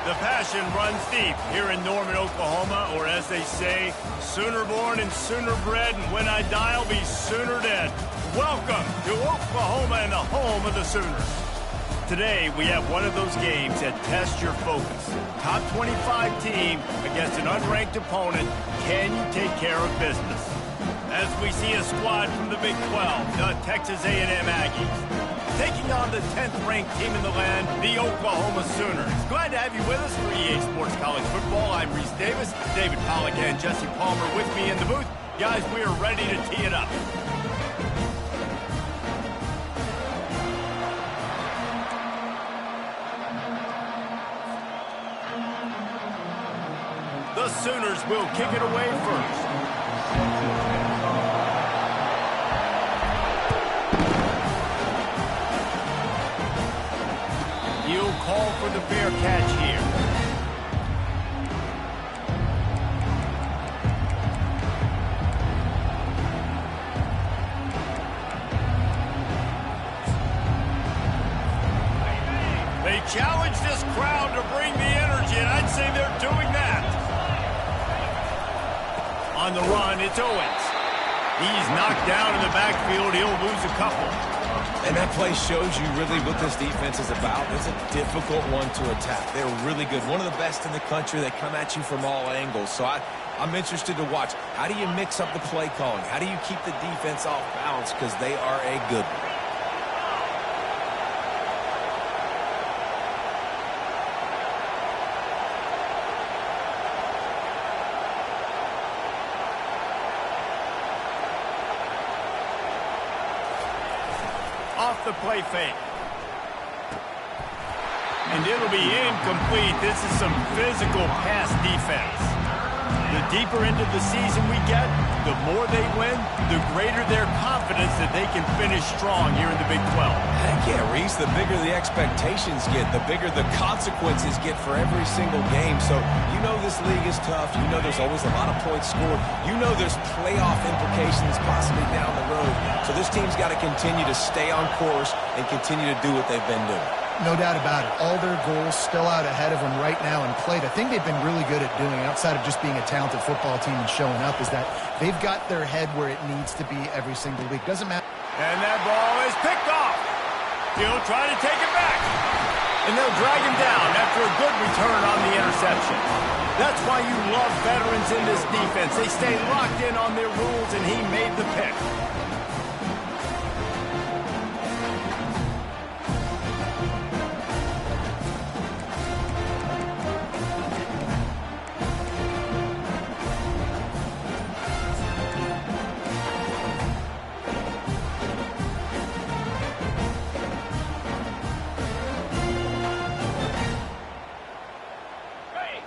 The passion runs deep here in Norman, Oklahoma, or as they say, sooner born and sooner bred, and when I die, I'll be sooner dead. Welcome to Oklahoma and the home of the Sooners. Today, we have one of those games that tests your focus. Top 25 team against an unranked opponent. Can you take care of business? As we see a squad from the Big 12, the Texas A&M Aggies, taking on the 10th-ranked team in the land, the Oklahoma Sooners. Glad to have you with us for EA Sports College Football. I'm Reese Davis, David Pollack and Jesse Palmer with me in the booth. Guys, we are ready to tee it up. The Sooners will kick it away first. He'll call for the fair catch here. They challenge this crowd to bring the energy, and I'd say they're doing that. On the run, it's Owens. He's knocked down in the backfield. He'll lose a couple. And that play shows you really what this defense is about. It's a difficult one to attack. They're really good. One of the best in the country. They come at you from all angles. So I'm interested to watch. How do you mix up the play calling? How do you keep the defense off balance? Because they are a good one. Off the play fake. And it'll be incomplete. This is some physical pass defense. The deeper into the season we get, the more they win, the greater their confidence that they can finish strong here in the Big 12. Heck yeah, Reese. The bigger the expectations get, the bigger the consequences get for every single game. So you know this league is tough. You know there's always a lot of points scored. You know there's playoff implications possibly down the road. So this team's got to continue to stay on course and continue to do what they've been doing. No doubt about it. All their goals still out ahead of them right now in play. The thing they've been really good at doing, outside of just being a talented football team and showing up, is that they've got their head where it needs to be every single week. Doesn't matter. And that ball is picked off. He'll try to take it back. And they'll drag him down after a good return on the interception. That's why you love veterans in this defense. They stay locked in on their rules, and he made the pick.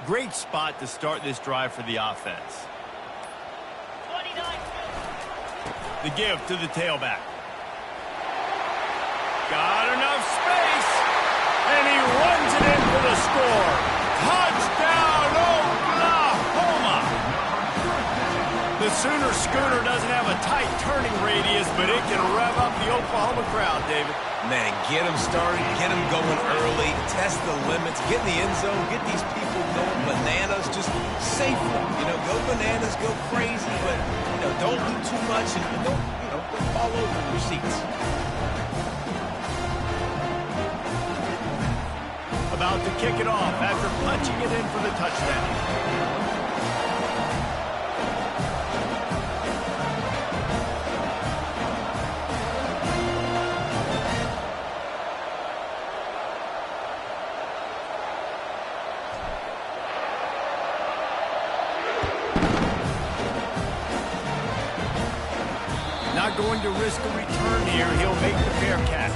Great spot to start this drive for the offense. The give to the tailback. Got enough space, and he runs it in for the score. Touchdown, Oklahoma! The Sooner Schooner doesn't have a tight turning radius, but it can rev up the Oklahoma crowd, David. Man, get them started, get them going early, test the limits, get in the end zone, get these people going bananas, just safely. You know, go bananas, go crazy, but, you know, don't do too much and don't, you know, don't fall over in your seats. About to kick it off after punching it in for the touchdown. Not going to risk a return here. He'll make the fair catch.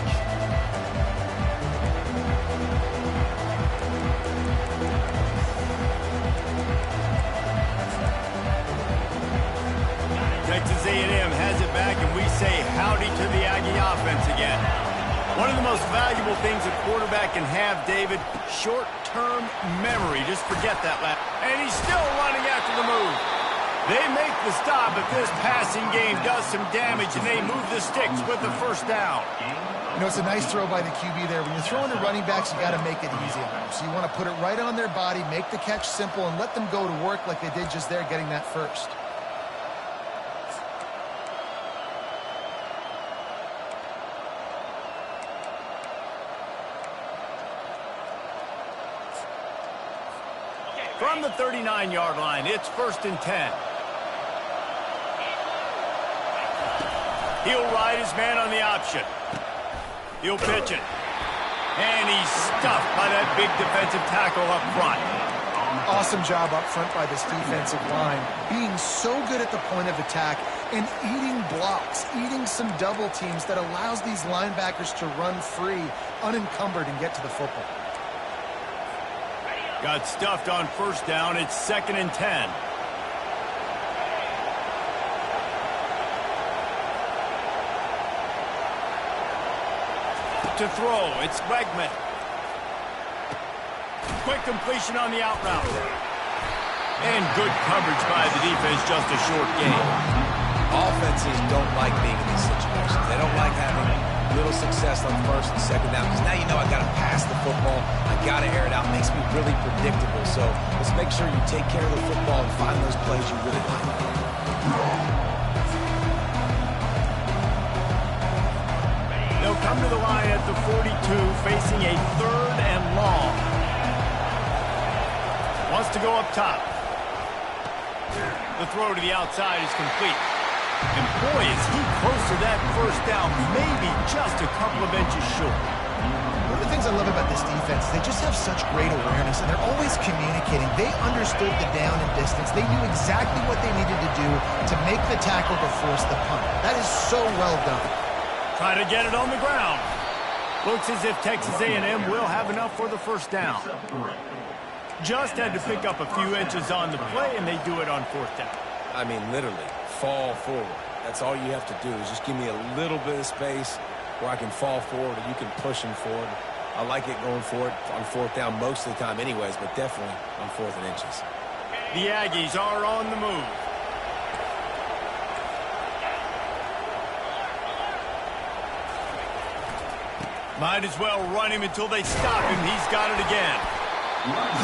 Texas A&M has it back, and we say howdy to the Aggie offense again. One of the most valuable things a quarterback can have, David, short-term memory. Just forget that last. And he's still running after the move. They make the stop, but this passing game does some damage, and they move the sticks with the first down. You know, it's a nice throw by the QB there. When you're throwing to running backs, you got to make it easy on them. So you want to put it right on their body, make the catch simple, and let them go to work like they did just there, getting that first. From the 39-yard line, it's 1st and 10. He'll ride his man on the option. He'll pitch it. And he's stuffed by that big defensive tackle up front. Awesome job up front by this defensive line, being so good at the point of attack and eating blocks, eating some double teams that allows these linebackers to run free, unencumbered, and get to the football. Got stuffed on 1st down. It's 2nd and 10. To throw, it's Wegman. Quick completion on the out route. And good coverage by the defense, just a short gain. Offenses don't like being in these situations. They don't like having little success on 1st and 2nd down, because now you know I got to pass the football. I got to air it out. It makes me really predictable. So let's make sure you take care of the football and find those plays you really like. They'll come to the line at the 42, facing a 3rd and long. Wants to go up top. The throw to the outside is complete. And boy, is he close to that 1st down, maybe just a couple of inches short. One of the things I love about this defense, they just have such great awareness, and they're always communicating. They understood the down and distance. They knew exactly what they needed to do to make the tackle to force the punt. That is so well done. Try to get it on the ground. Looks as if Texas A&M will have enough for the 1st down. Just had to pick up a few inches on the play, and they do it on 4th down. I mean, literally, fall forward. That's all you have to do is just give me a little bit of space where I can fall forward and you can push him forward. I like it going forward on 4th down most of the time anyways, but definitely on 4th and inches. The Aggies are on the move. Might as well run him until they stop him. He's got it again.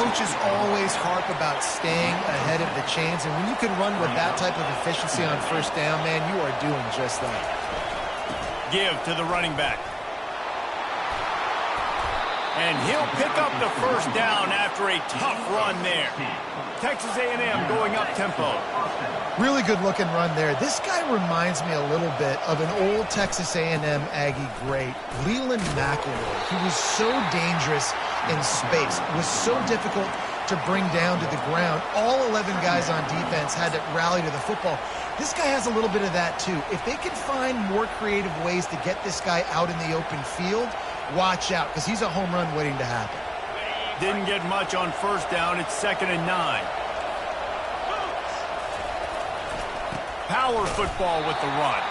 Coaches always harp about staying ahead of the chains, and when you can run with that type of efficiency on 1st down, man, you are doing just that. Give to the running back. And he'll pick up the 1st down after a tough run there. Texas A&M going up tempo. Really good looking run there. This guy reminds me a little bit of an old Texas A&M Aggie great, Leland McElroy. He was so dangerous in space. It was so difficult to bring down to the ground. All 11 guys on defense had to rally to the football. This guy has a little bit of that too. If they can find more creative ways to get this guy out in the open field, watch out, because he's a home run waiting to happen. Didn't get much on 1st down. It's 2nd and 9. Power football with the run.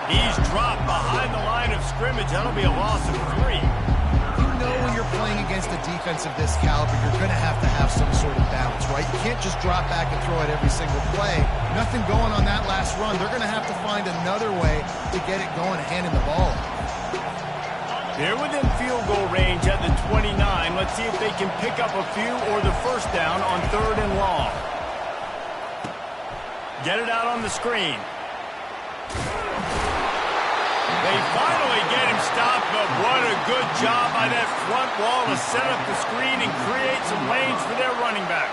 He's dropped behind the line of scrimmage. That'll be a loss of 3. You know when you're playing against a defense of this caliber, you're going to have some sort of balance, right? You can't just drop back and throw it every single play. Nothing going on that last run. They're going to have to find another way to get it going and handing the ball off. They're within field goal range at the 29. Let's see if they can pick up a few or the 1st down on 3rd and long. Get it out on the screen. They finally get him stopped, but what a good job by that front wall to set up the screen and create some lanes for their running back.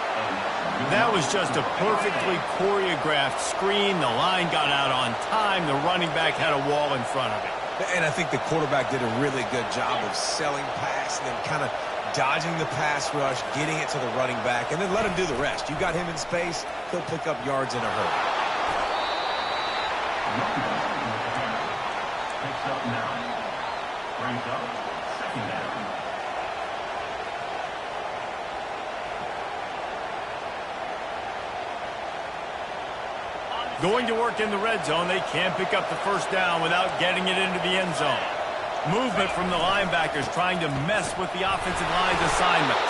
That was just a perfectly choreographed screen. The line got out on time. The running back had a wall in front of it. And I think the quarterback did a really good job of selling pass and then kind of dodging the pass rush, getting it to the running back, and then let him do the rest. You got him in space, he'll pick up yards in a hurry. Picks up 9. Brings up 2nd down. Going to work in the red zone. They can't pick up the 1st down without getting it into the end zone. Movement from the linebackers trying to mess with the offensive line's assignments.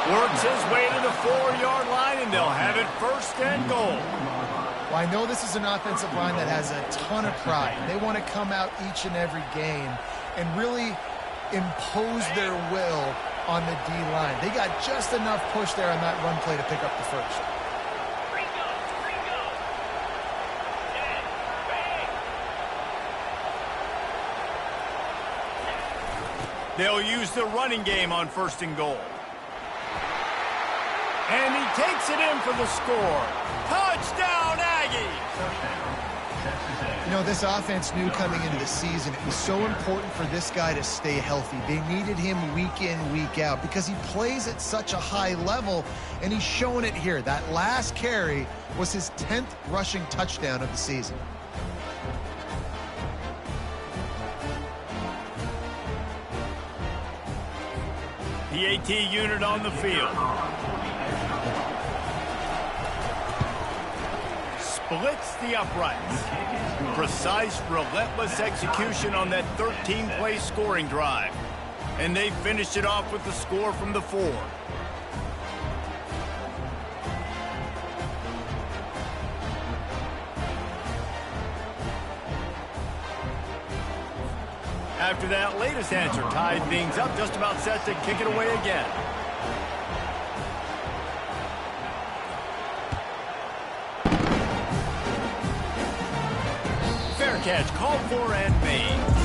Works his way to the 4-yard line, and they'll have it first and goal. Well, I know this is an offensive line that has a ton of pride. They want to come out each and every game and really impose their will on the D-line. They got just enough push there on that run play to pick up the first. They'll use the running game on first and goal. And he takes it in for the score. Touchdown, Aggies! You know, this offense knew coming into the season it was so important for this guy to stay healthy. They needed him week in, week out because he plays at such a high level, and he's showing it here. That last carry was his 10th rushing touchdown of the season. PAT unit on the field. Splits the uprights. Precise, relentless execution on that 13-play scoring drive. And they finished it off with the score from the 4. After that latest answer tied things up, just about set to kick it away again. Fair catch called for and made.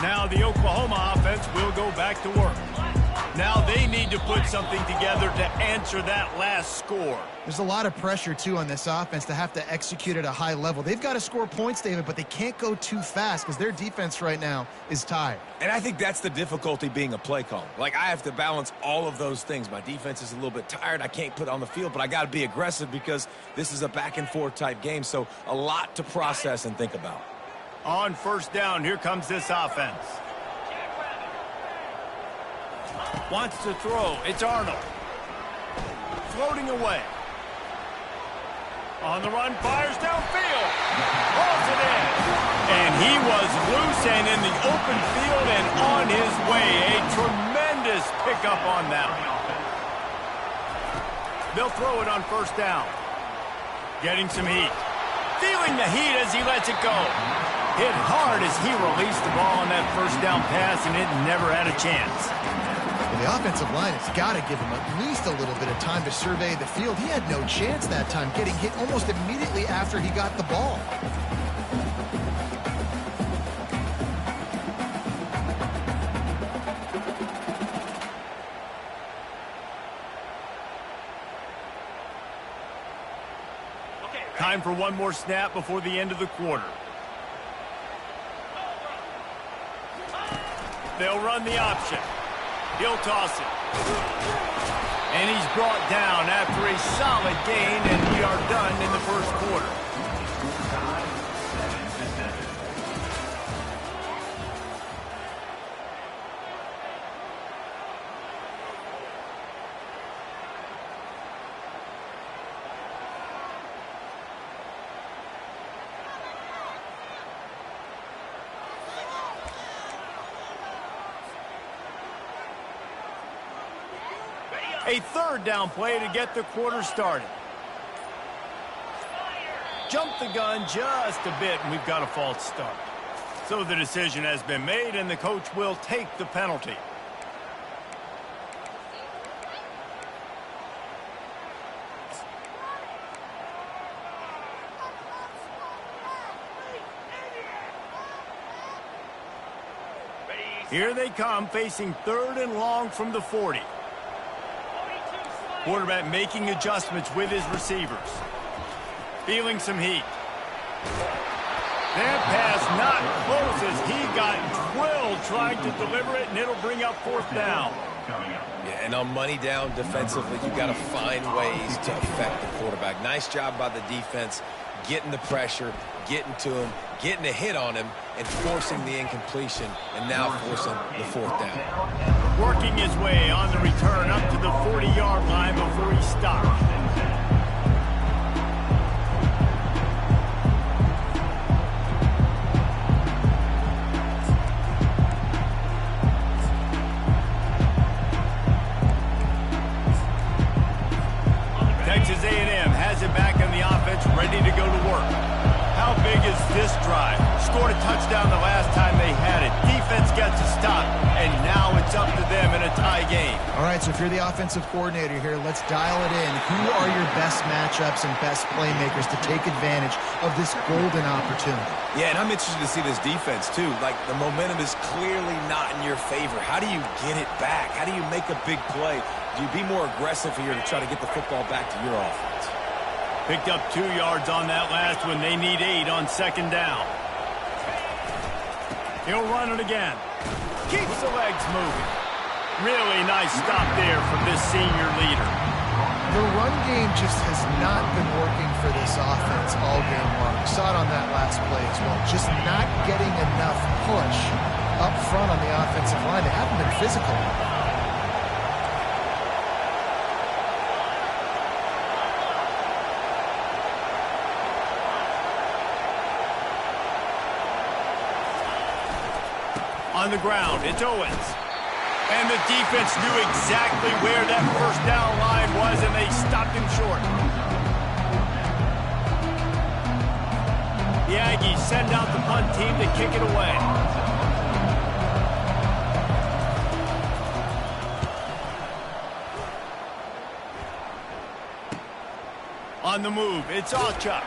Now the Oklahoma offense will go back to work. Now they need to put something together to answer that last score. There's a lot of pressure, too, on this offense to have to execute at a high level. They've got to score points, David, but they can't go too fast because their defense right now is tired. And I think that's the difficulty being a play caller. Like, I have to balance all of those things. My defense is a little bit tired. I can't put on the field, but I got to be aggressive because this is a back-and-forth type game, so a lot to process and think about. On first down, here comes this offense. Wants to throw. It's Arnold. Floating away. On the run, fires downfield. Hauls it in. And he was loose and in the open field and on his way. A tremendous pickup on that one. They'll throw it on first down. Getting some heat. Feeling the heat as he lets it go. Hit hard as he released the ball on that first down pass, and it never had a chance. Well, the offensive line has got to give him at least a little bit of time to survey the field. He had no chance that time, getting hit almost immediately after he got the ball. Time for one more snap before the end of the quarter. They'll run the option. He'll toss it. And he's brought down after a solid gain, and we are done in the first quarter. A third down play to get the quarter started. Jump the gun just a bit, and we've got a false start. So the decision has been made, and the coach will take the penalty. Here they come, facing third and long from the 40. Quarterback making adjustments with his receivers. Feeling some heat. That pass not close as he got drilled trying to deliver it, and it'll bring up fourth down. Yeah, and on money down defensively, you got to find ways to affect the quarterback. Nice job by the defense, getting the pressure, getting to him, getting a hit on him, and forcing the incompletion, and now forcing the fourth down. Working his way on the return up to the 40-yard line before he stopped. Texas A&M has it back on the offense, ready to go to work. How big is this drive? Scored a touchdown the last time they had it. Defense gets a stop, and now it's up to them in a tie game. All right, so if you're the offensive coordinator here, let's dial it in. Who are your best matchups and best playmakers to take advantage of this golden opportunity? Yeah, and I'm interested to see this defense, too. Like, the momentum is clearly not in your favor. How do you get it back? How do you make a big play? Do you be more aggressive here to try to get the football back to your offense? Picked up 2 yards on that last one. They need 8 on second down. He'll run it again. Keeps the legs moving. Really nice stop there from this senior leader. The run game just has not been working for this offense all game long. We saw it on that last play as well. Just not getting enough push up front on the offensive line. They haven't been physical. On the ground, it's Owens. And the defense knew exactly where that first down line was, and they stopped him short. The Aggies send out the punt team to kick it away. On the move, it's Ncaa.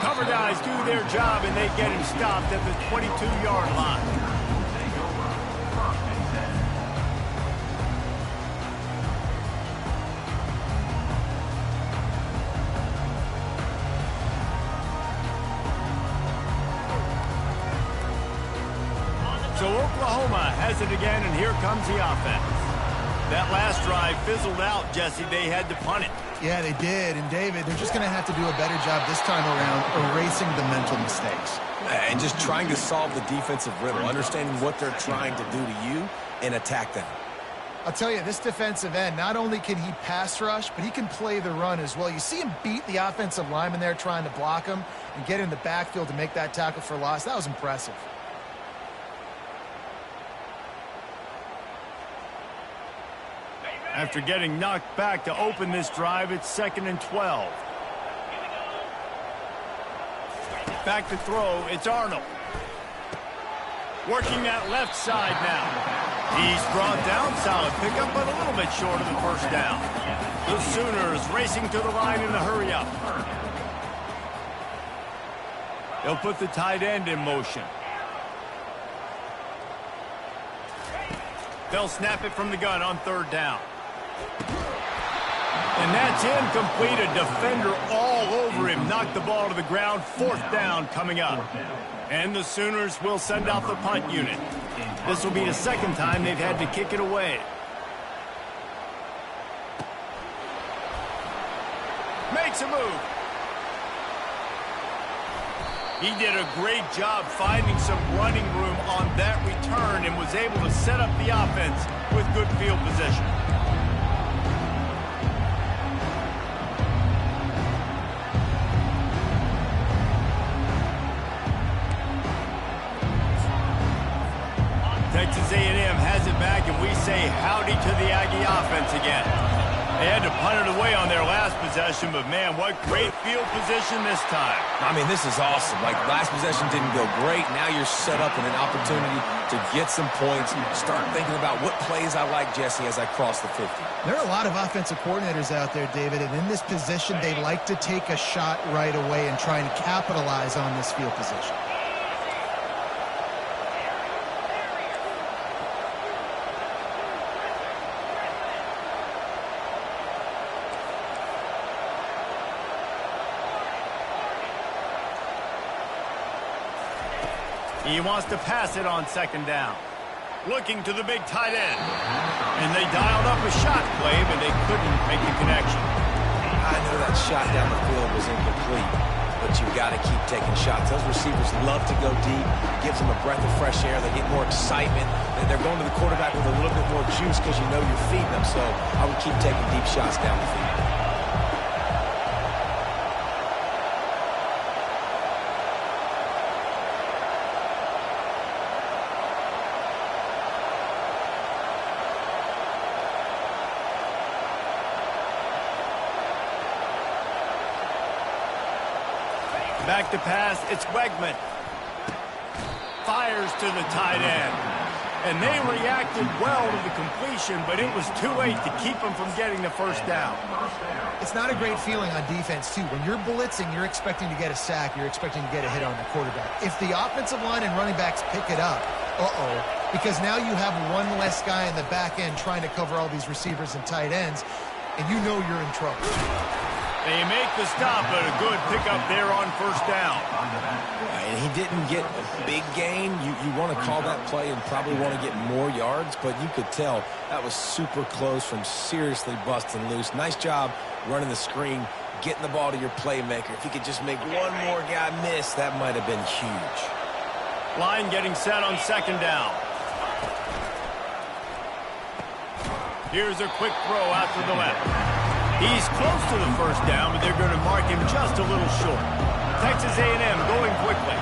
Cover guys do their job, and they get him stopped at the 22-yard line. So Oklahoma has it again, and here comes the offense. That last drive fizzled out, Jesse. They had to punt it. Yeah, they did. And, David, they're just going to have to do a better job this time around erasing the mental mistakes. And just trying to solve the defensive riddle, understanding what they're trying to do to you and attack them. I'll tell you, this defensive end, not only can he pass rush, but he can play the run as well. You see him beat the offensive lineman there trying to block him and get in the backfield to make that tackle for loss. That was impressive. After getting knocked back to open this drive, it's 2nd and 12. Back to throw, it's Arnold. Working that left side now. He's brought down, solid pickup, but a little bit short of the first down. The Sooners racing to the line in a hurry up. They'll put the tight end in motion. They'll snap it from the gun on 3rd down. And that's incomplete. A defender all over him. Knocked the ball to the ground. 4th down coming up. And the Sooners will send out the punt unit. This will be the 2nd time they've had to kick it away. Makes a move. He did a great job finding some running room on that return and was able to set up the offense with good field position. Texas A&M has it back, and we say howdy to the Aggie offense again. They had to punt it away on their last possession, but, man, what great field position this time. I mean, this is awesome. Like, last possession didn't go great. Now you're set up in an opportunity to get some points. Start thinking about what plays I like, Jesse, as I cross the 50. There are a lot of offensive coordinators out there, David, and in this position, they like to take a shot right away and try and capitalize on this field position. He wants to pass it on second down. Looking to the big tight end. And they dialed up a shot play, but they couldn't make the connection. I know that shot down the field was incomplete, but you've got to keep taking shots. Those receivers love to go deep. Gives them a breath of fresh air. They get more excitement. And they're going to the quarterback with a little bit more juice because you know you're feeding them. So I would keep taking deep shots down the field. Back to pass, it's Wegman. Fires to the tight end. And they reacted well to the completion, but it was too late to keep them from getting the first down. It's not a great feeling on defense, too. When you're blitzing, you're expecting to get a sack. You're expecting to get a hit on the quarterback. If the offensive line and running backs pick it up, because now you have one less guy in the back end trying to cover all these receivers and tight ends, and you know you're in trouble. They make the stop, but a good pickup there on first down. And he didn't get a big gain. You want to call that play and probably want to get more yards, but you could tell that was super close from seriously busting loose. Nice job running the screen, getting the ball to your playmaker. If you could just make one more guy miss, that might have been huge. Line getting set on second down. Here's a quick throw out to the left. He's close to the first down, but they're going to mark him just a little short. Texas A&M going quickly.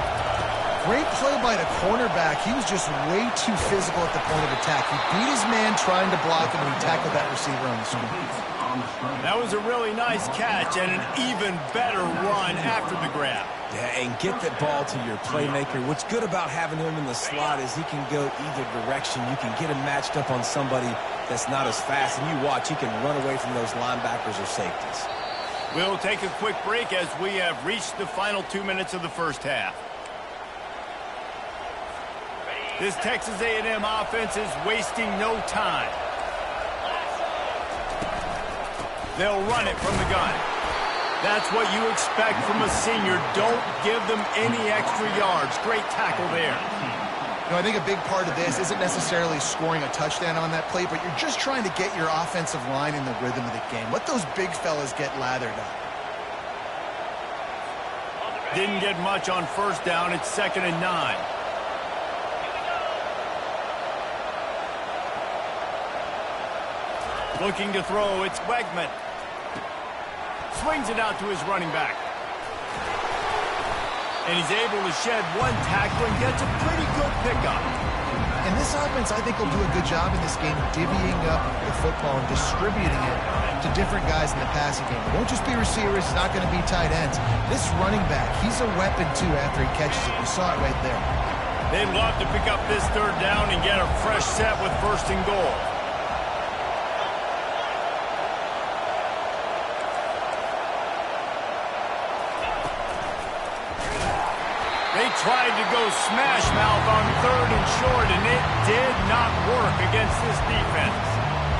Great play by the cornerback. He was just way too physical at the point of attack. He beat his man trying to block him, and he tackled that receiver on the screen. That was a really nice catch and an even better run after the grab. Yeah, and get that ball to your playmaker. What's good about having him in the slot is he can go either direction. You can get him matched up on somebody that's not as fast, and you watch, he can run away from those linebackers or safeties. We'll take a quick break as we have reached the final 2 minutes of the first half. This Texas A&M offense is wasting no time. They'll run it from the gun. That's what you expect from a senior. Don't give them any extra yards. Great tackle there. You know, I think a big part of this isn't necessarily scoring a touchdown on that play, but you're just trying to get your offensive line in the rhythm of the game. Let those big fellas get lathered up. Didn't get much on first down. It's 2nd and 9. Looking to throw, it's Wegman. Swings it out to his running back. And he's able to shed one tackle and gets a pretty good pickup. And this offense, I think, will do a good job in this game divvying up the football and distributing it to different guys in the passing game. It won't just be receivers. It's not going to be tight ends. This running back, he's a weapon, too, after he catches it. We saw it right there. They'd love to pick up this third down and get a fresh set with 1st and goal. They tried to go smash mouth on 3rd and short, and it did not work against this defense.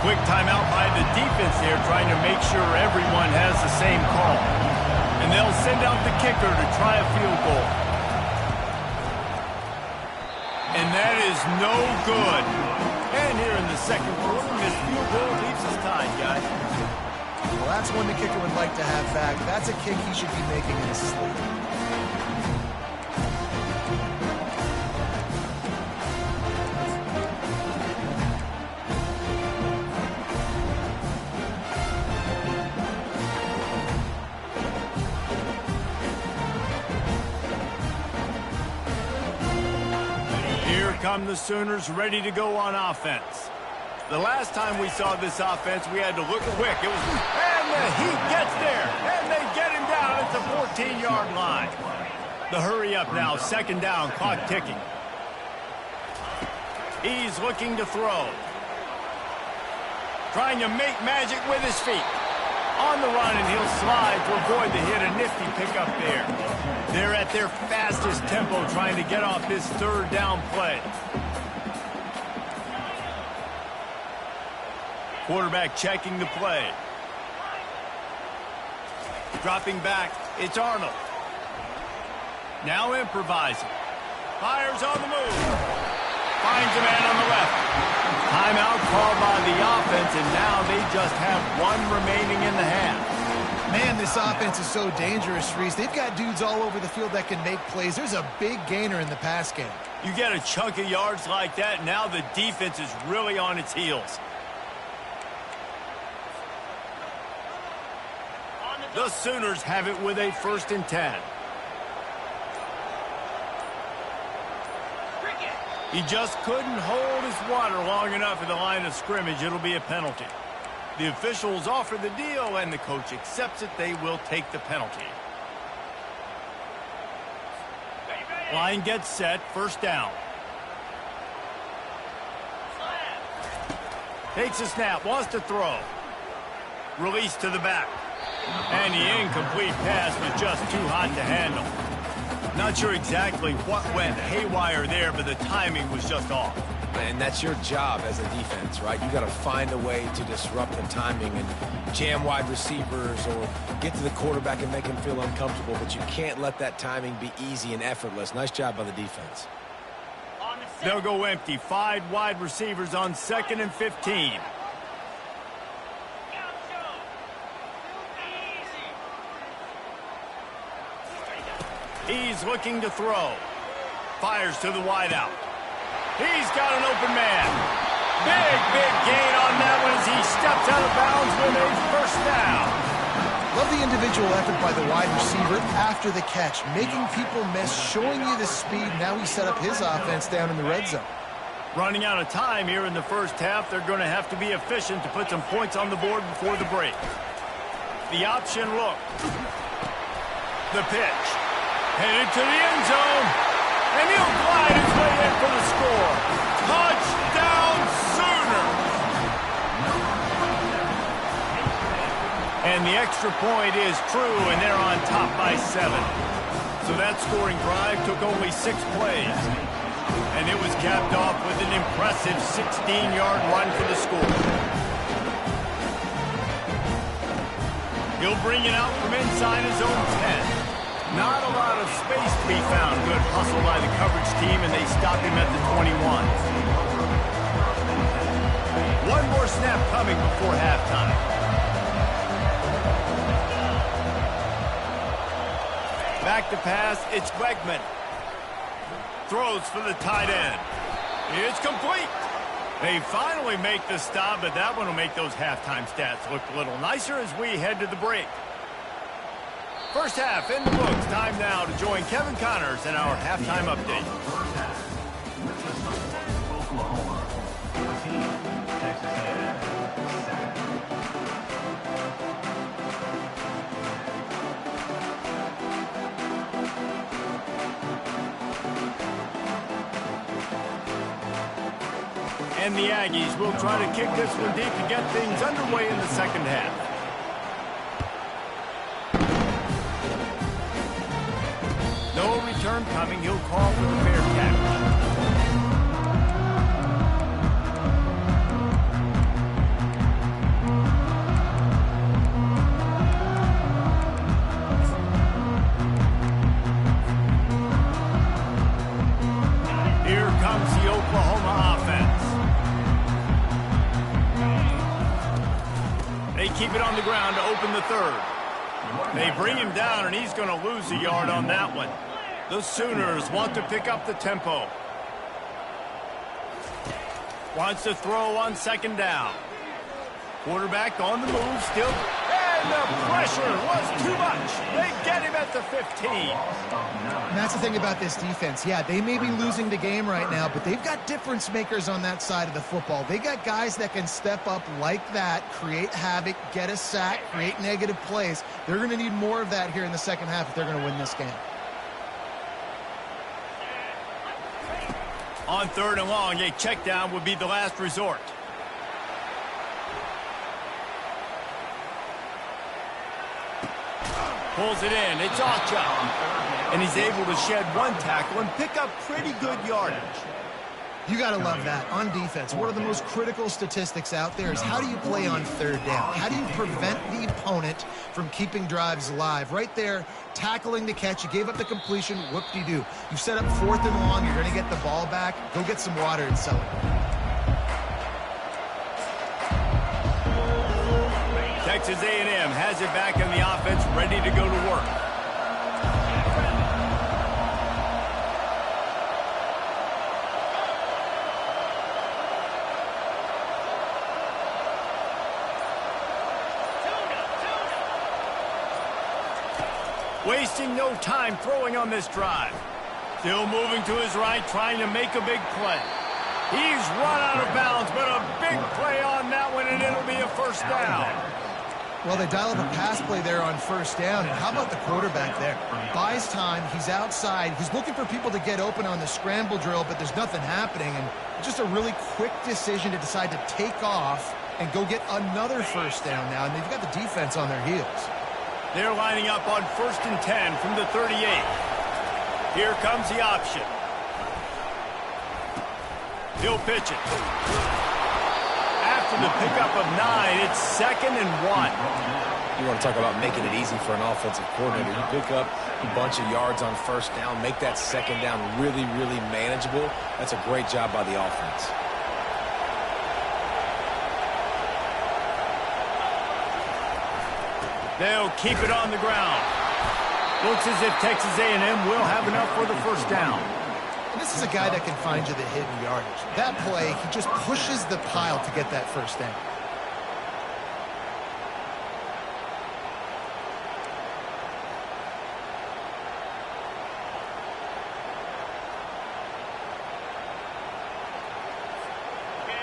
Quick timeout by the defense there, trying to make sure everyone has the same call. And they'll send out the kicker to try a field goal. And that is no good. And here in the second quarter, this field goal leaves us tied, guys. Well, that's one the kicker would like to have back. That's a kick he should be making in his sleep. Come the Sooners ready to go on offense. The last time we saw this offense, we had to look quick. It was, and the Heat gets there, and they get him down at the 14-yard line. The hurry up now, 2nd down, clock ticking. He's looking to throw. Trying to make magic with his feet. On the run, and he'll slide to avoid the hit. A nifty pickup there. They're at their fastest tempo trying to get off this 3rd down play. Quarterback checking the play. Dropping back, it's Arnold. Now improvising. Fires on the move. Finds a man on the left. Timeout called by the offense, and now they just have one remaining in the half. Man, this offense is so dangerous, Reese. They've got dudes all over the field that can make plays. There's a big gainer in the pass game. You get a chunk of yards like that, now the defense is really on its heels. The Sooners have it with a 1st and 10. He just couldn't hold his water long enough at the line of scrimmage. It'll be a penalty. The officials offer the deal, and the coach accepts it. They will take the penalty. Line gets set. 1st down. Takes a snap. Wants to throw. Release to the back. And the incomplete pass was just too hot to handle. Not sure exactly what went haywire there, but the timing was just off. And that's your job as a defense, right? You got to find a way to disrupt the timing and jam wide receivers or get to the quarterback and make him feel uncomfortable, but you can't let that timing be easy and effortless. Nice job by the defense. They'll go empty. 5 wide receivers on 2nd and 15. He's looking to throw. Fires to the wideout. He's got an open man. Big gain on that one as he steps out of bounds with a 1st down. Love the individual effort by the wide receiver after the catch, making people miss, showing you the speed. Now he set up his offense down in the red zone. Running out of time here in the 1st half. They're going to have to be efficient to put some points on the board before the break. The option look. The pitch. Headed to the end zone. And he'll glide his way in for the score. Touchdown, Sooners! And the extra point is true, and they're on top by 7. So that scoring drive took only 6 plays. And it was capped off with an impressive 16-yard run for the score. He'll bring it out from inside his own 10. Not a lot of space to be found. Good hustle by the coverage team, and they stop him at the 21. One more snap coming before halftime. Back to pass, it's Wegman. Throws for the tight end. It's complete. They finally make the stop, but that one will make those halftime stats look a little nicer as we head to the break. 1st half in the books. Time now to join Kevin Connors in our halftime update. Oklahoma 14, Texas A&M 7. And the Aggies will try to kick this one deep to get things underway in the 2nd half. No return coming. He'll call for the fair catch. Here comes the Oklahoma offense. They keep it on the ground to open the 3rd. They bring him down, and he's going to lose a yard on that one. The Sooners want to pick up the tempo. Wants to throw on 2nd down. Quarterback on the move still. And the pressure was too much. They get him at the 15. And that's the thing about this defense. Yeah, they may be losing the game right now, but they've got difference makers on that side of the football. They got guys that can step up like that, create havoc, get a sack, create negative plays. They're going to need more of that here in the 2nd half if they're going to win this game. On 3rd and long, a check down would be the last resort. Pulls it in. It's Ncaa. And he's able to shed 1 tackle and pick up pretty good yardage. You got to love that. On defense, one of the most critical statistics out there is how do you play on third down? How do you prevent the opponent from keeping drives alive? Right there, tackling the catch. You gave up the completion. Whoop-de-doo. You set up 4th and long. You're going to get the ball back. Go get some water and sell it. Texas A&M has it back in the offense, ready to go to work. Wasting no time throwing on this drive. Still moving to his right, trying to make a big play. He's run out of bounds, but a big play on that one, and it'll be a first down. Well, they dial up a pass play there on first down, and how about the quarterback there? Buys time, he's outside, he's looking for people to get open on the scramble drill, but there's nothing happening, and just a really quick decision to decide to take off and go get another first down now, and they've got the defense on their heels. They're lining up on 1st and 10 from the 38. Here comes the option. He'll pitch it. After the pickup of 9, it's 2nd and 1. You want to talk about making it easy for an offensive coordinator. You pick up a bunch of yards on first down, make that second down really, really manageable. That's a great job by the offense. They'll keep it on the ground. Looks as if Texas A&M will have enough for the first down. And this is a guy that can find you the hidden yardage. That play, he just pushes the pile to get that first down.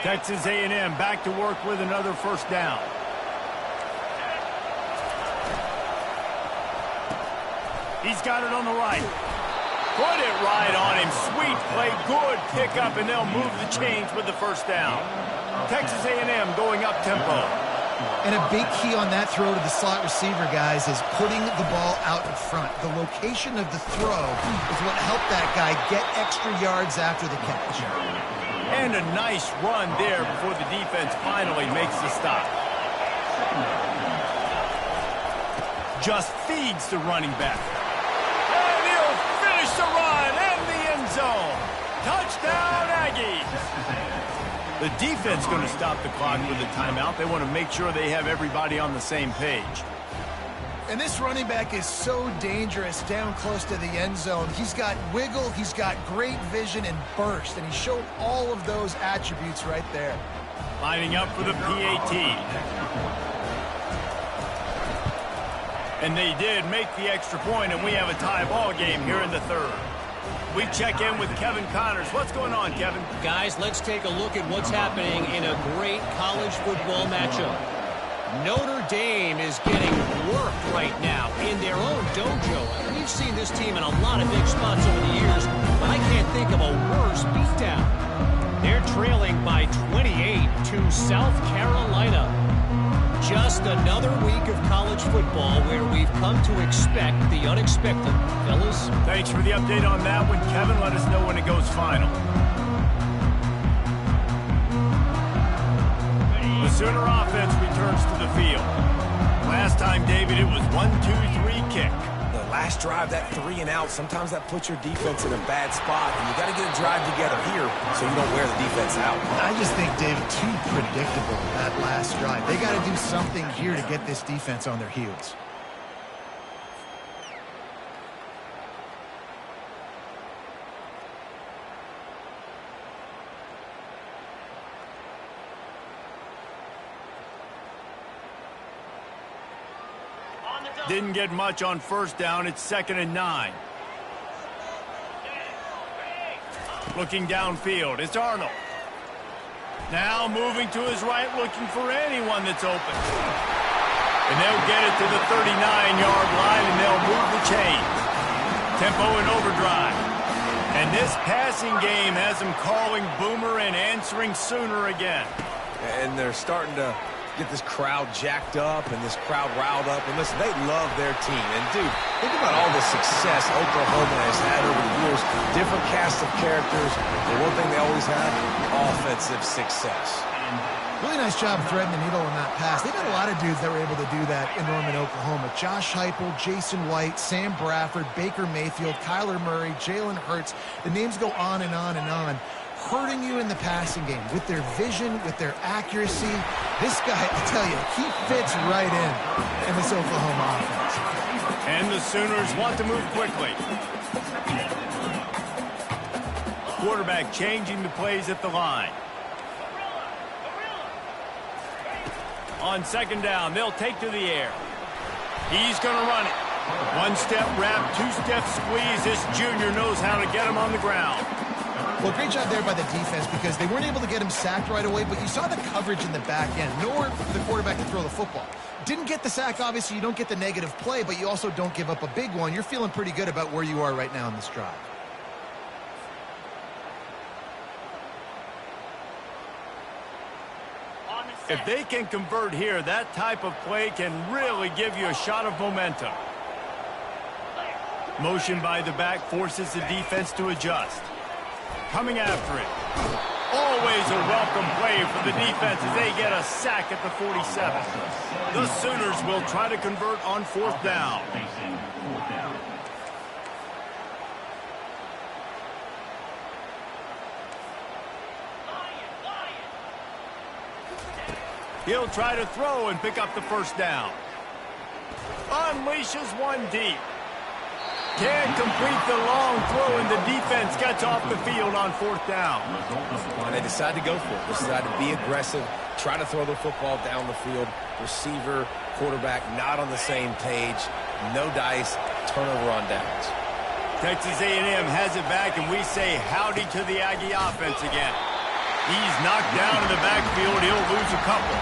Texas A&M back to work with another first down. He's got it on the right. Put it right on him. Sweet play. Good pickup, and they'll move the chains with the first down. Texas A&M going up tempo. And a big key on that throw to the slot receiver, guys, is putting the ball out in front. The location of the throw is what helped that guy get extra yards after the catch. And a nice run there before the defense finally makes the stop. Just feeds the running back. And he'll finish the run in the end zone. Touchdown, Aggies. The defense going to stop the clock with a timeout. They want to make sure they have everybody on the same page. And this running back is so dangerous down close to the end zone. He's got wiggle, he's got great vision and burst, and he showed all of those attributes right there. Lining up for the PAT. And they did make the extra point, and we have a tie ball game here in the third. We check in with Kevin Connors. What's going on, Kevin? Guys, let's take a look at what's happening in a great college football matchup. Notre Dame is getting worked right now in their own dojo. We've seen this team in a lot of big spots over the years, but I can't think of a worse beatdown. They're trailing by 28 to South Carolina. Just another week of college football where we've come to expect the unexpected. Fellas? Thanks for the update on that one, Kevin. Let us know when it goes final. The Sooner offense returns to the field. Last time, David, it was 1-2-3 kick. The last drive, that 3 and out, sometimes that puts your defense in a bad spot, and you got to get a drive together here so you don't wear the defense out. I just think, David, too predictable that last drive. They got to do something here to get this defense on their heels. Didn't get much on first down. It's 2nd and 9. Looking downfield. It's Arnold. Now moving to his right, looking for anyone that's open. And they'll get it to the 39-yard line, and they'll move the chains. Tempo and overdrive. And this passing game has them calling Boomer and answering Sooner again. And they're starting to get this crowd jacked up and this crowd riled up. And listen, they love their team. And, dude, think about all the success Oklahoma has had over the years. Different cast of characters. The one thing they always had, offensive success. Really nice job threading the needle on that pass. They've had a lot of dudes that were able to do that in Norman, Oklahoma. Josh Heupel, Jason White, Sam Bradford, Baker Mayfield, Kyler Murray, Jalen Hurts. The names go on and on and on. Hurting you in the passing game with their vision, with their accuracy. This guy, I tell you, he fits right in this Oklahoma offense. And the Sooners want to move quickly. Quarterback changing the plays at the line. On second down, they'll take to the air. He's going to run it. One-step wrap, two-step squeeze. This junior knows how to get him on the ground. Well, great job there by the defense because they weren't able to get him sacked right away, but you saw the coverage in the back end. Nowhere for the quarterback to throw the football. Didn't get the sack, obviously. You don't get the negative play, but you also don't give up a big one. You're feeling pretty good about where you are right now in this drive. If they can convert here, that type of play can really give you a shot of momentum. Motion by the back forces the defense to adjust. Coming after it. Always a welcome play for the defense as they get a sack at the 47. The Sooners will try to convert on fourth down. He'll try to throw and pick up the first down. Unleashes one deep. Can't complete the long throw, and the defense gets off the field on fourth down. And they decide to go for it. They decide to be aggressive, try to throw the football down the field. Receiver, quarterback, not on the same page. No dice, turnover on downs. Texas A&M has it back, and we say howdy to the Aggie offense again. He's knocked down in the backfield. He'll lose a couple.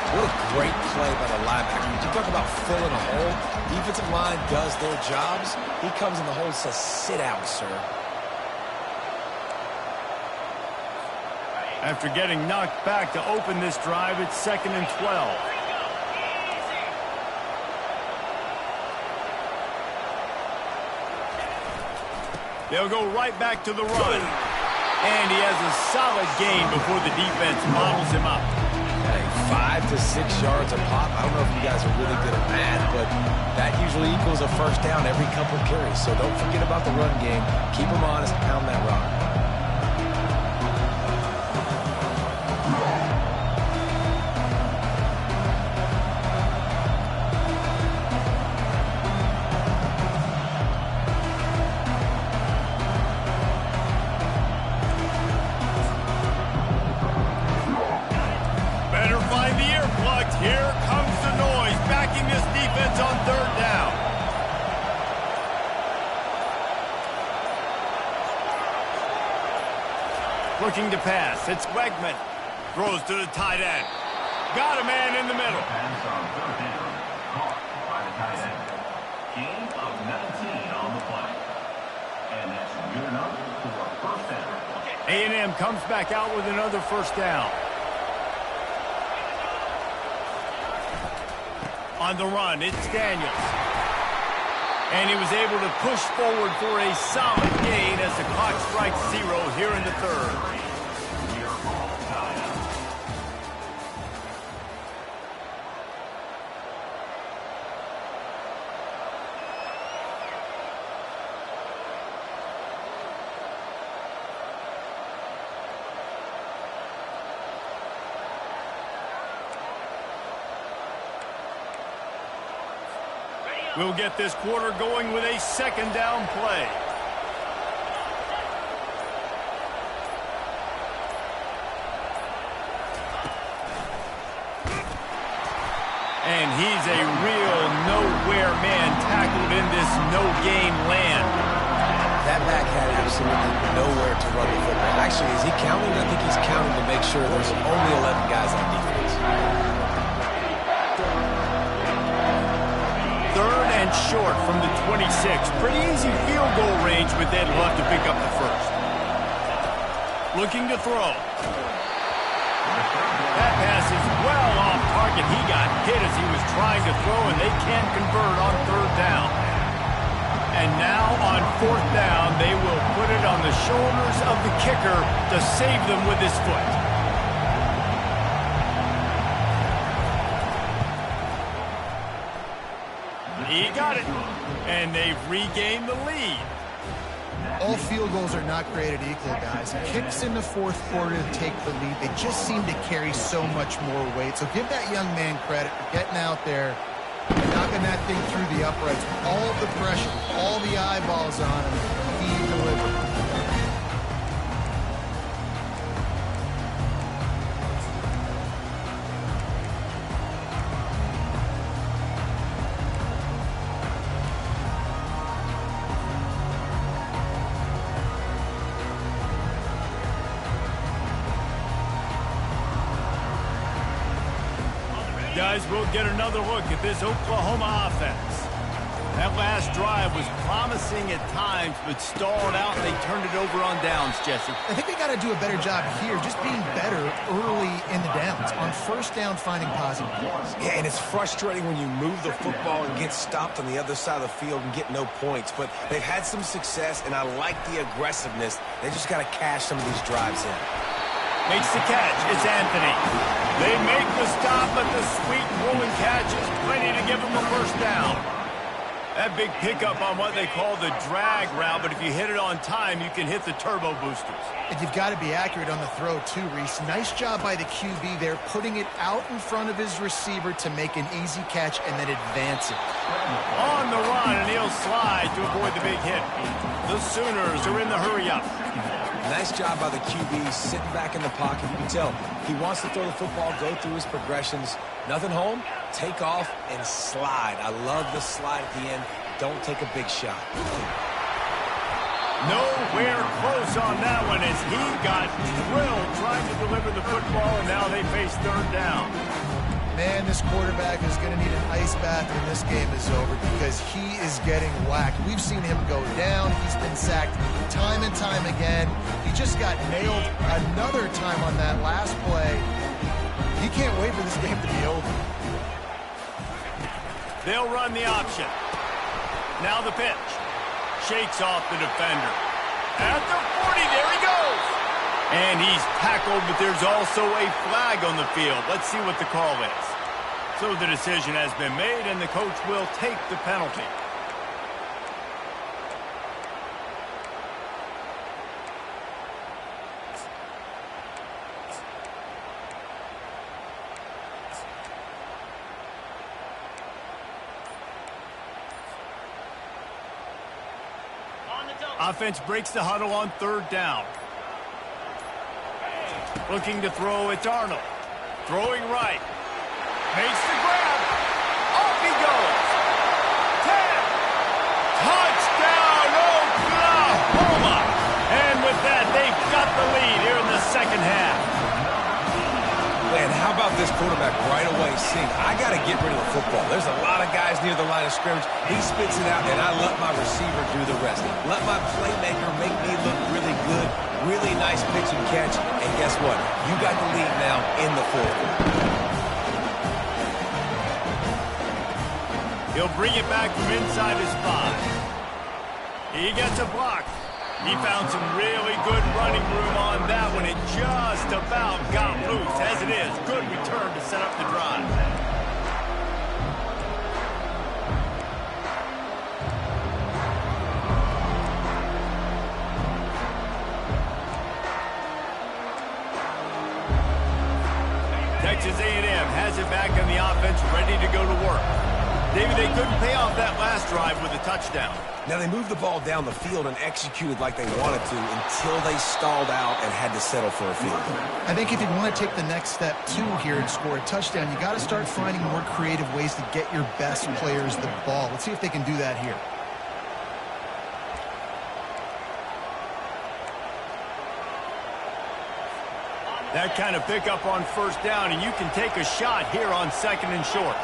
What a great play by the linebacker. You talk about filling a hole. Defensive line does their jobs. He comes in the hole and says, sit out, sir. After getting knocked back to open this drive, it's 2nd and 12. They'll go right back to the run. And he has a solid gain before the defense models him up. Hey, 5 to 6 yards a pop. I don't know if you guys are really good at math, but that usually equals a first down every couple carries. So don't forget about the run game. Keep them honest, pound that rock. Here comes the noise, backing this defense on third down. Looking to pass, it's Wegman. Throws to the tight end. Got a man in the middle. Pass on third down. Caught by the tight end. Gain of 19 on the play. And that's good enough for a first down. A&M comes back out with another first down. On the run, it's Daniels. And he was able to push forward for a solid gain as the clock strikes 0 here in the third. We'll get this quarter going with a second down play. And he's a real nowhere man tackled in this no-game land. That back had absolutely nowhere to run the football. Actually, is he counting? I think he's counting to make sure there's only 11 guys on defense. Third and short from the 26. Pretty easy field goal range, but they'd love to pick up the first. Looking to throw. That pass is well off target trying to throw, and they can't convert on third down. And now on fourth down, they will put it on the shoulders of the kicker to save them with his foot. He got it, and they've regained the lead. All field goals are not created equal, guys. Kicks in the fourth quarter to take the lead. They just seem to carry so much more weight. So give that young man credit for getting out there and knocking that thing through the uprights. All of the pressure, all the eyeballs on him, he delivered. Guys, we'll get another look at this Oklahoma offense. That last drive was promising at times, but stalled out, and they turned it over on downs, Jesse. I think they got to do a better job here, just being better early in the downs. On first down, finding positive plays. Yeah, and it's frustrating when you move the football and get stopped on the other side of the field and get no points. But they've had some success, and I like the aggressiveness. They just got to cash some of these drives in. Makes the catch. It's Anthony. They make the stop, but the sweet rolling catch is plenty to give them a first down. That big pickup on what they call the drag route, but if you hit it on time, you can hit the turbo boosters. And you've got to be accurate on the throw, too, Reese. Nice job by the QB there, putting it out in front of his receiver to make an easy catch and then advance it. On the run, and he'll slide to avoid the big hit. The Sooners are in the hurry-up. Nice job by the QB, sitting back in the pocket. You can tell he wants to throw the football, go through his progressions. Nothing home, take off, and slide. I love the slide at the end. Don't take a big shot. Nowhere close on that one as he got drilled trying to deliver the football, and now they face third down. Man, this quarterback is going to need an ice bath when this game is over because he is getting whacked. We've seen him go down. He's been sacked time and time again. He just got nailed another time on that last play. He can't wait for this game to be over. They'll run the option. Now the pitch. Shakes off the defender. At the 40, there he goes. And he's tackled, but there's also a flag on the field. Let's see what the call is. So the decision has been made, and the coach will take the penalty. Offense breaks the huddle on third down. Looking to throw, it's Arnold. Throwing right. Makes the grab. Off he goes. 10. Touchdown, Oklahoma. And with that, they've got the lead here in the second half. Man, how about this quarterback right away seeing, I got to get rid of the football. There's a lot of guys near the line of scrimmage. He spits it out, and I let my receiver do the rest. Let my playmaker make me look really good. Really nice pitch and catch. And guess what? You got the lead now in the fourth. He'll bring it back from inside his 5. He gets a block. He found some really good running room on that one. It just about got loose. As it is, good return to set up the drive. Texas A&M has it back on the offense, ready to go to work. David, they couldn't pay off that last drive with a touchdown. Now, they moved the ball down the field and executed like they wanted to until they stalled out and had to settle for a field goal. I think if you want to take the next step, too, here and score a touchdown, you got to start finding more creative ways to get your best players the ball. Let's see if they can do that here. That kind of pickup on first down, and you can take a shot here on second and short.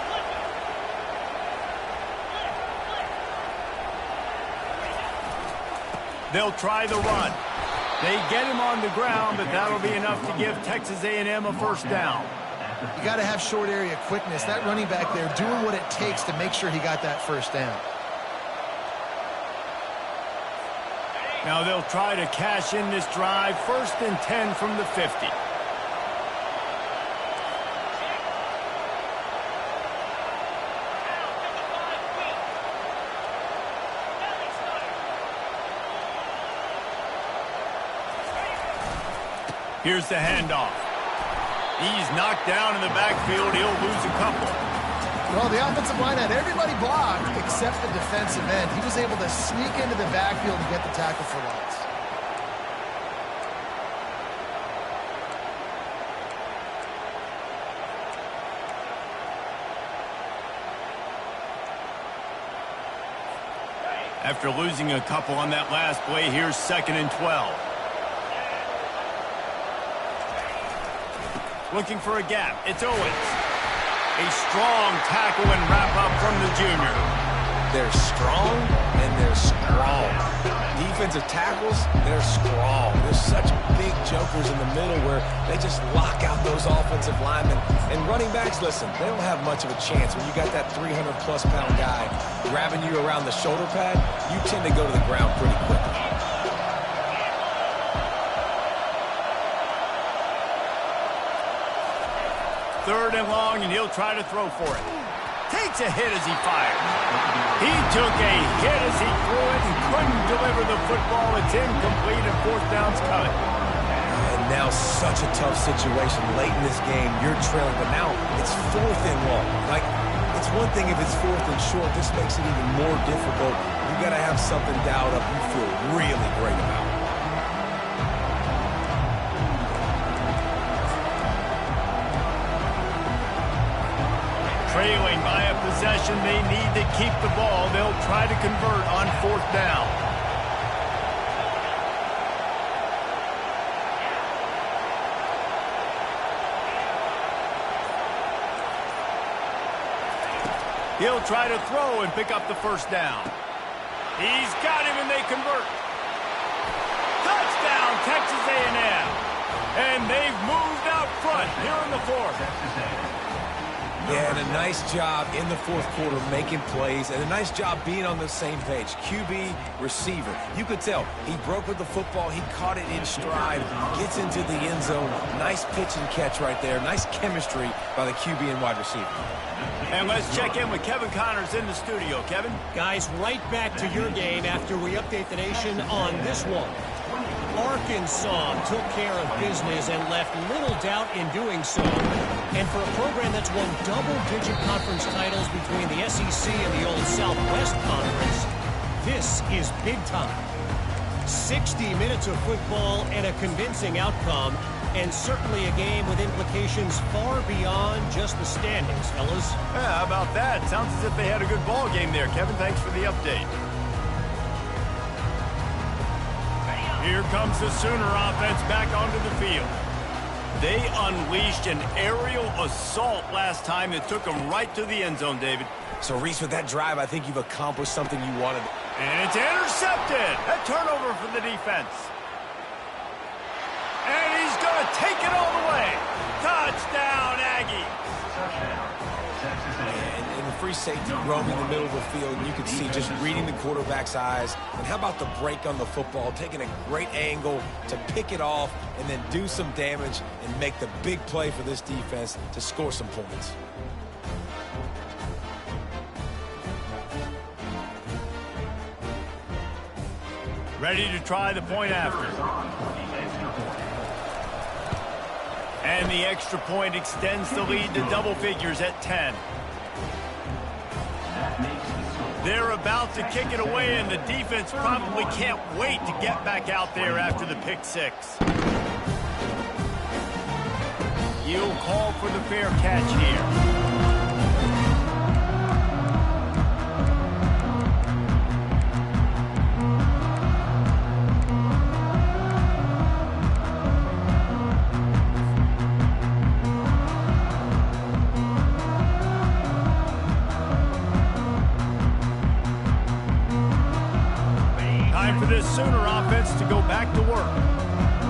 They'll try the run. They get him on the ground, but that'll be enough to give Texas A&M a first down. You got to have short area quickness. That running back there doing what it takes to make sure he got that first down. Now they'll try to cash in this drive. 1st and 10 from the 50. Here's the handoff. He's knocked down in the backfield. He'll lose a couple. Well, the offensive line had everybody blocked except the defensive end. He was able to sneak into the backfield and get the tackle for loss. After losing a couple on that last play, here's 2nd and 12. Looking for a gap. It's Owens. A strong tackle and wrap-up from the junior. They're strong and they're strong. Defensive tackles, they're strong. There's such big jokers in the middle where they just lock out those offensive linemen. And running backs, listen, they don't have much of a chance. When you got that 300-plus pound guy grabbing you around the shoulder pad, you tend to go to the ground pretty quickly. 3rd and long, and he'll try to throw for it. Takes a hit as he fired. He took a hit as he threw it and couldn't deliver the football. It's incomplete, and 4th down's coming. And now such a tough situation late in this game. You're trailing, but now it's 4th and long. Like, it's one thing if it's 4th and short. This makes it even more difficult. You got to have something dialed up you feel really great about. Trailing by a possession, they need to keep the ball. They'll try to convert on 4th down. He'll try to throw and pick up the 1st down. He's got him, and they convert. Touchdown, Texas A&M. And they've moved out front here in the 4th. Yeah, and a nice job in the 4th quarter making plays, and a nice job being on the same page. QB, receiver. You could tell he broke with the football. He caught it in stride, gets into the end zone. Nice pitch and catch right there. Nice chemistry by the QB and wide receiver. And let's check in with Kevin Connors in the studio. Kevin? Guys, right back to your game after we update the nation on this one. Arkansas took care of business and left little doubt in doing so. And for a program that's won double-digit conference titles between the SEC and the old Southwest Conference, this is big time. 60 minutes of football and a convincing outcome, and certainly a game with implications far beyond just the standings, fellas. Yeah, how about that? Sounds as if they had a good ball game there. Kevin, thanks for the update. Here comes the Sooner offense back onto the field. They unleashed an aerial assault last time that took them right to the end zone, David. So, Reese, with that drive, I think you've accomplished something you wanted. And it's intercepted. A turnover for the defense. And he's going to take it all the way. Touchdown, Aggies. And the free safety roaming the middle of the field, you can see just reading the quarterback's eyes. And how about the break on the football, taking a great angle to pick it off and then do some damage and make the big play for this defense to score some points. Ready to try the point after. And the extra point extends the lead to double figures at 10. They're about to kick it away, and the defense probably can't wait to get back out there after the pick six. He'll call for the fair catch here. Time for this Sooner offense to go back to work.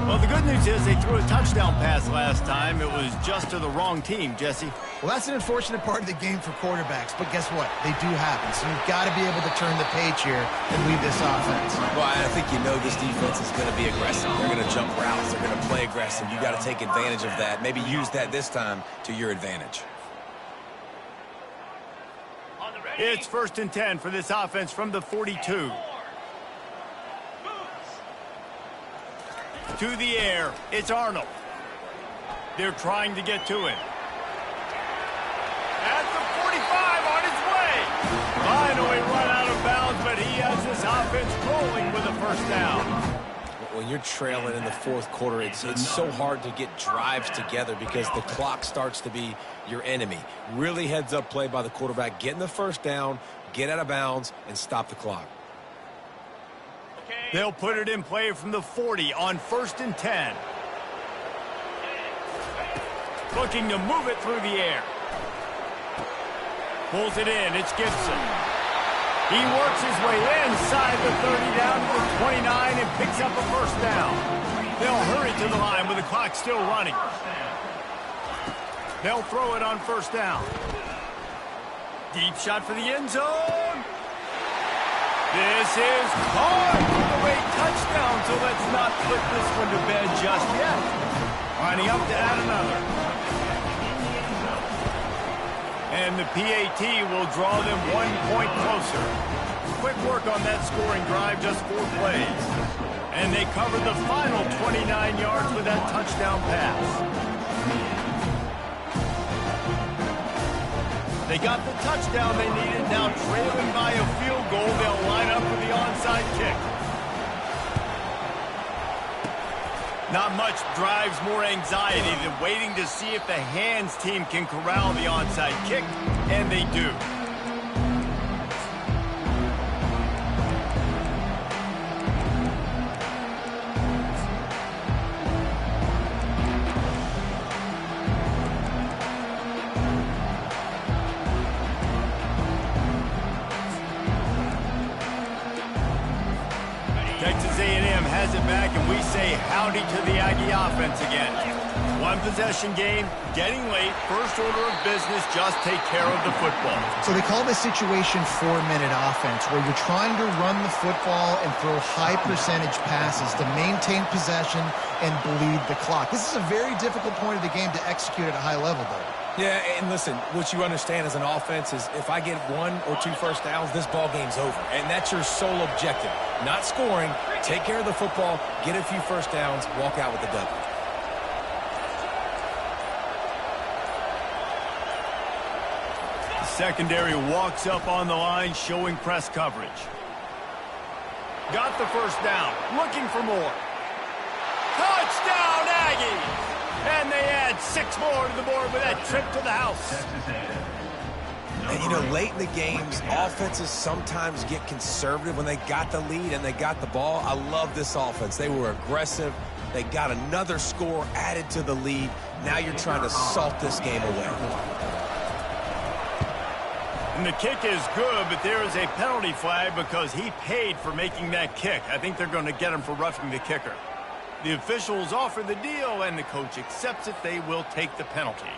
Well, the good news is they threw a touchdown pass last time. It was just to the wrong team, Jesse. Well, that's an unfortunate part of the game for quarterbacks, but guess what? They do happen, so you've got to be able to turn the page here and lead this offense. Well, I think you know this defense is going to be aggressive. They're going to jump routes. They're going to play aggressive. You got to take advantage of that. Maybe use that this time to your advantage. It's 1st and 10 for this offense from the 42. To the air, it's Arnold. They're trying to get to him. At the 45, on his way. Finally run out of bounds, but he has this offense rolling with a first down. When you're trailing in the 4th quarter, it's so hard to get drives together because the clock starts to be your enemy. Really heads-up play by the quarterback. Getting the first down, get out of bounds, and stop the clock. They'll put it in play from the 40 on 1st and 10. Looking to move it through the air. Pulls it in. It's Gibson. He works his way inside the 30 down to the 29 and picks up a first down. They'll hurry to the line with the clock still running. They'll throw it on 1st down. Deep shot for the end zone. This is caught for the late touchdown, so let's not put this one to bed just yet. Lining up to add another. And the PAT will draw them 1 point closer. Quick work on that scoring drive, just 4 plays. And they covered the final 29 yards with that touchdown pass. They got the touchdown they needed. Now trailing by a field goal, they'll line up for the onside kick. Not much drives more anxiety than waiting to see if the hands team can corral the onside kick, and they do. Texas A&M has it back, and we say howdy to the Aggie offense again. 1 possession game, getting late, first order of business, just take care of the football. So they call this situation 4-minute offense, where you're trying to run the football and throw high percentage passes to maintain possession and bleed the clock. This is a very difficult point of the game to execute at a high level, though. Yeah, and listen, what you understand as an offense is if I get 1 or 2 first downs, this ball game's over. And that's your sole objective. Not scoring, take care of the football, get a few first downs, walk out with the W. Secondary walks up on the line, showing press coverage. Got the first down, looking for more. Touchdown, Aggies! And they add 6 more to the board with that trip to the house. And, you know, late in the games, offenses sometimes get conservative when they got the lead and they got the ball. I love this offense. They were aggressive. They got another score added to the lead. Now you're trying to salt this game away. And the kick is good, but there is a penalty flag because he paid for making that kick. I think they're going to get him for roughing the kicker. The officials offer the deal, and the coach accepts it. They will take the penalty.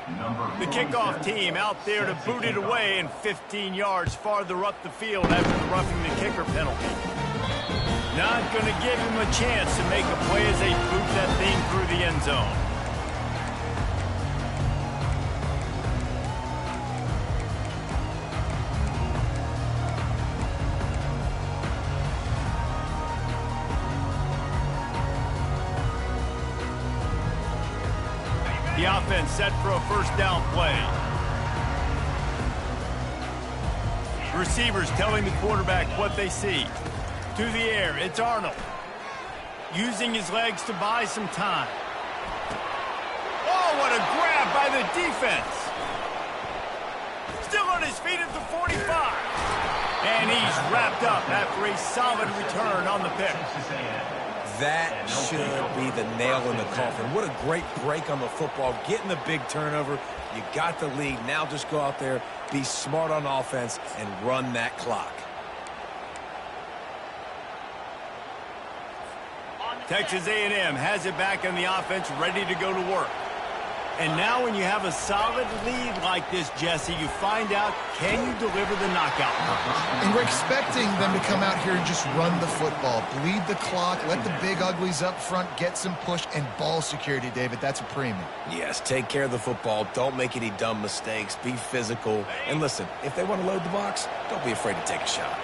The kickoff team out there to boot it away and 15 yards farther up the field after the roughing the kicker penalty. Not going to give him a chance to make a play as they boot that thing through the end zone. The offense set for a first down play. Receivers telling the quarterback what they see. To the air, it's Arnold. Using his legs to buy some time. Oh, what a grab by the defense. Still on his feet at the 45. And he's wrapped up after a solid return on the pick. That should be the nail in the coffin. What a great break on the football. Getting the big turnover. You got the lead. Now just go out there, be smart on offense, and run that clock. Texas A&M has it back on the offense, ready to go to work. And now when you have a solid lead like this, Jesse, you find out, can you deliver the knockout punch? And we're expecting them to come out here and just run the football, bleed the clock, let the big uglies up front get some push, and ball security, David. That's a premium. Yes, take care of the football. Don't make any dumb mistakes. Be physical. And listen, if they want to load the box, don't be afraid to take a shot.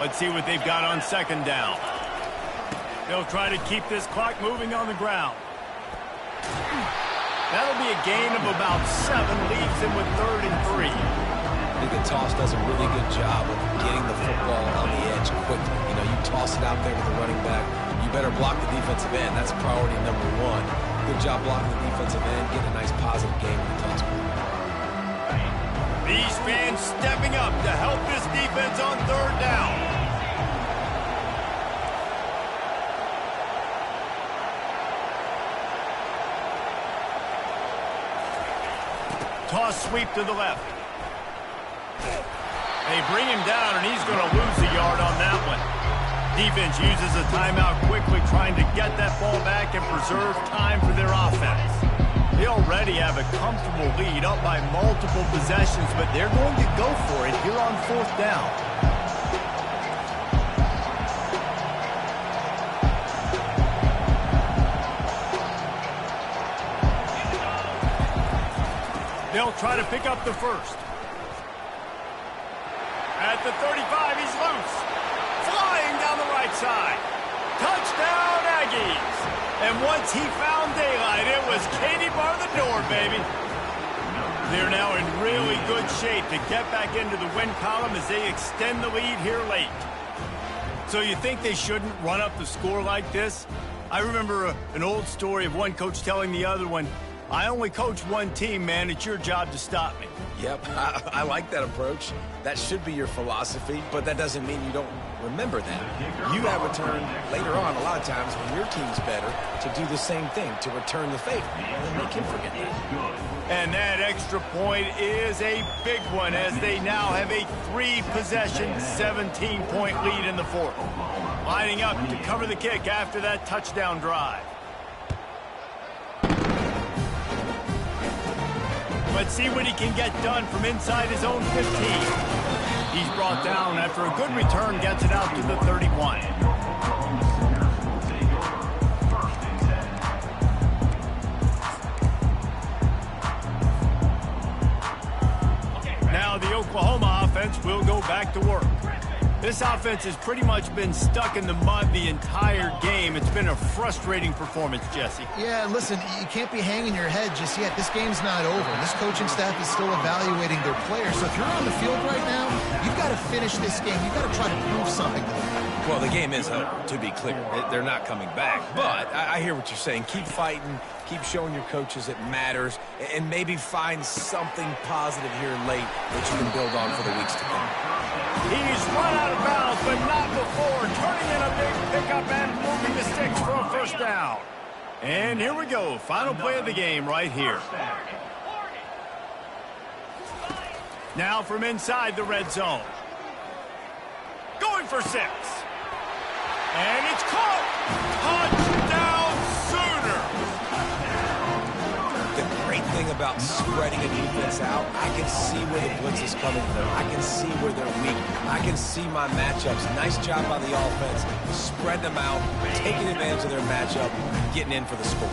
Let's see what they've got on second down. They'll try to keep this clock moving on the ground. That'll be a gain of about 7, leaves him with 3rd and 3. I think the toss does a really good job of getting the football on the edge quickly. You know, you toss it out there with the running back, you better block the defensive end. That's priority number 1. Good job blocking the defensive end, get a nice positive game in the toss. These fans stepping up to help this defense on 3rd down. Toss sweep to the left. They bring him down, and he's going to lose a yard on that one. Defense uses a timeout quickly, trying to get that ball back and preserve time for their offense. They already have a comfortable lead, up by multiple possessions, but they're going to go for it here on 4th down. They'll try to pick up the first. At the 35, he's loose. Flying down the right side. Touchdown, Aggies. And once he found daylight, it was Katie bar the door, baby. They're now in really good shape to get back into the win column as they extend the lead here late. So you think they shouldn't run up the score like this? I remember an old story of one coach telling the other one, I only coach one team, man. It's your job to stop me. Yep, I like that approach. That should be your philosophy, but that doesn't mean you don't remember that. You have a turn later on, a lot of times, when your team's better, to do the same thing, to return the favor. And they can forget that. And that extra point is a big one, as they now have a 3-possession, 17-point lead in the 4th. Lining up to cover the kick after that touchdown drive. Let's see what he can get done from inside his own 15. He's brought down after a good return, gets it out to the 31. Now the Oklahoma offense will go back to work. This offense has pretty much been stuck in the mud the entire game. It's been a frustrating performance, Jesse. Yeah, listen, you can't be hanging your head just yet. This game's not over. This coaching staff is still evaluating their players. So if you're on the field right now, you've got to finish this game. You've got to try to prove something to them. Well, the game is over, to be clear. They're not coming back. But I hear what you're saying. Keep fighting. Keep showing your coaches it matters. And maybe find something positive here late that you can build on for the weeks to come. He's run out of bounds, but not before. Turning in a big pickup and moving the sticks for a 1st down. And here we go. Final play of the game right here. Now from inside the red zone. Going for 6. And it's caught. Touchdown, Sooner. The great thing about spreading a defense out, I can see where the blitz is coming from. I can see where they're weak. I can see my matchups. Nice job by the offense. Spread them out, taking advantage of their matchup, getting in for the score.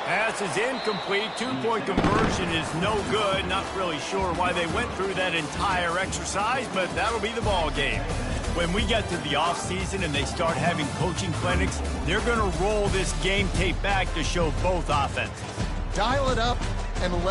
Pass is incomplete. 2-point conversion is no good. Not really sure why they went through that entire exercise, but that'll be the ball game. When we get to the offseason and they start having coaching clinics, they're going to roll this game tape back to show both offenses. Dial it up and let